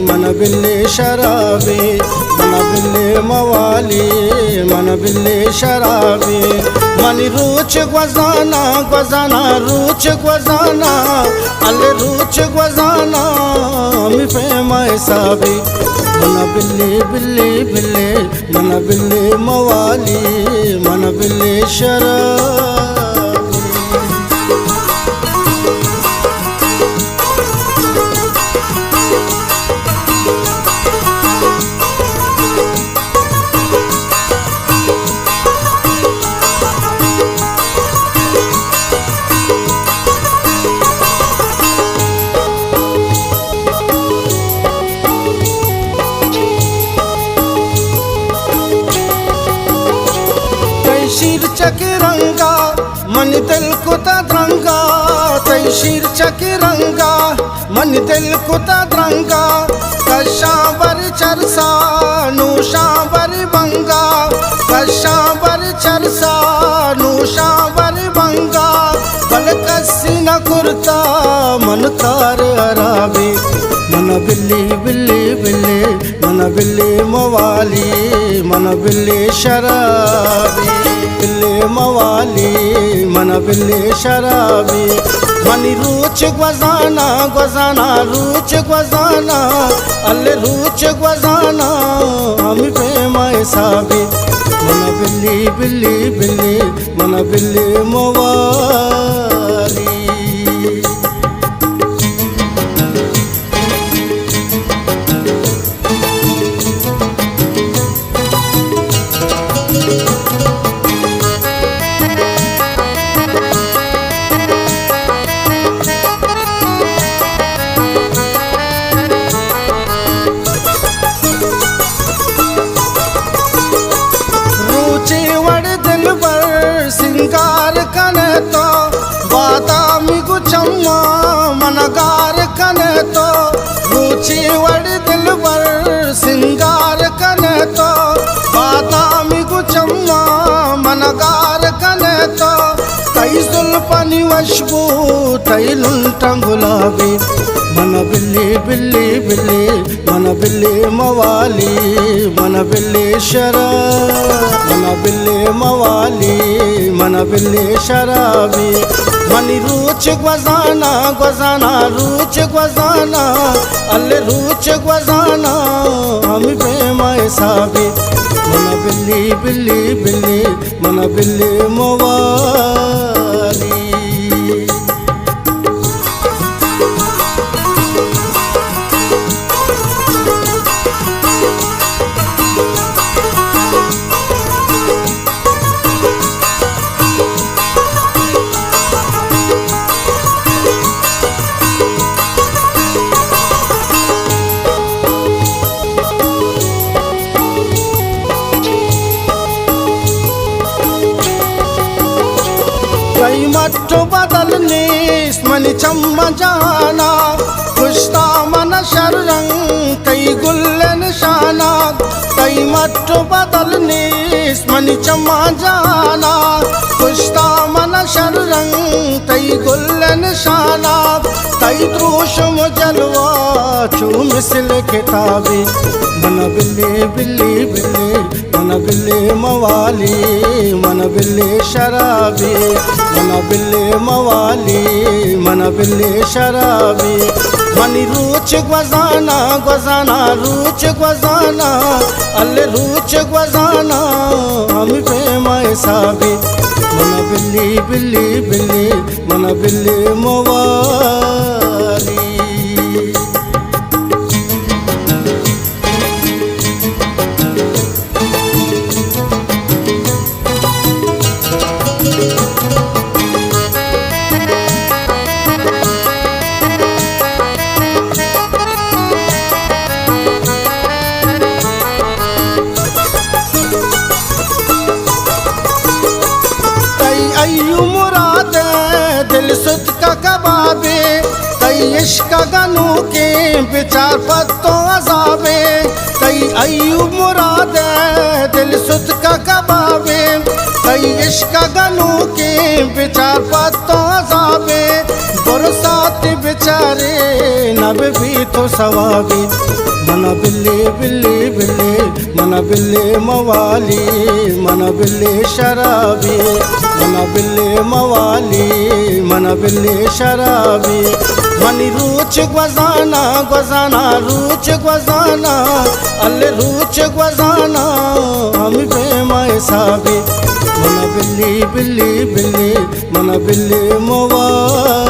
మన బిల్లి శరాబి మన బిల్లి మవాలి మన బిల్లి శరాబి మని రూచ్ గజానా గజానా రూచ్ గజానా అల్లె రూచ్ గజానా మీ ప్రేమ సాబి మన బిల్లి బిల్లి బిల్లి మన బిల్లి మవాలి మన బిల్లి శరాబి चकिरंगा मन दिल को तद्रंगा तैशीर चकिरंगा मन दिल को तद्रंगा कशावर चरसा नूशावर बंगा कशावर चरसा नूशावर बंगा बल कसी न कुर्ता मन कार अराबी मन बिल्ली बिल्ली बिल्ली मन बिल्ली मवाली मन बिल्ली शराबी बिल्ली मवाली मन बिल्ली शराबी मनी रूच गजाना गजाना रूच गजाना अल्ले रूच गजाना हम प्रेम साबी मन बिल्ली बिल्ली बिल्ली मन बिल्ली मवाली सिंगार कने तो बादामी गुचम्मा मनगार कने तो रुचि वड़ दिल बर सिंगार कने तो बादामी गुचम्मा मनगार कने तो तई जुल्फनी वशबू तई लुंटं गुलाबी मन बिल्ली बिल्ली बिल्ली मन बिल्ली मवाली मन बिल्ली शराब मन बिल्ली मवाली मन बिल्ली शराबी मनी रूच गजाना गजाना रूच गजाना अल्ले रूच गजाना हम प्रेम साबी मन बिल्ली बिल्ली बिल्ली मन बिल्ली मवाली कई मट्टो बदलने मनी चम्मा जाना खुशता मन शररंग कई गुल्ले निशाना कई मट्टो बदलने मनी चम्मा जाना खुशता मन शररंग कई गुल्ले निशाना कई द्रोश मुजलवा चू मिसल किताबी मन बिल्ली बिल्ली बिल्ली मन बिल्ली मवाली मन बिल्ली शराबी मन बिल्ली मवाली मन बिल्ली शराबी मनी रूच गजाना गजाना रूच गजाना अल्ले रूच गजाना हम प्रेम साबी मन बिल्ली बिल्ली बिल्ली मन बिल्ली मवाली दिल सुत का कबाबे कई इश्क गनू के बिचार पत्तो अजाबे कई अय्यूब मुराद दिल सुत का कबाबे कई इश्क गनू के बिचार पत्तो अजाबे बरसात बेचारे नब भी तो सवाबी मन बिल्ले बिल्ले बिल्ले मन बिल्ले मवाली मन बिल्ले शराबी मन बिल्ले मवाली मन बिल्ले शराबी मनी रूच ग्वजाना ग्वजाना रूच ग्वजाना अल्ले रूच ग्वजाना हम बेमाए साबी मन बिल्ली बिल्ली बिल्ली मन बिल्ले मवाली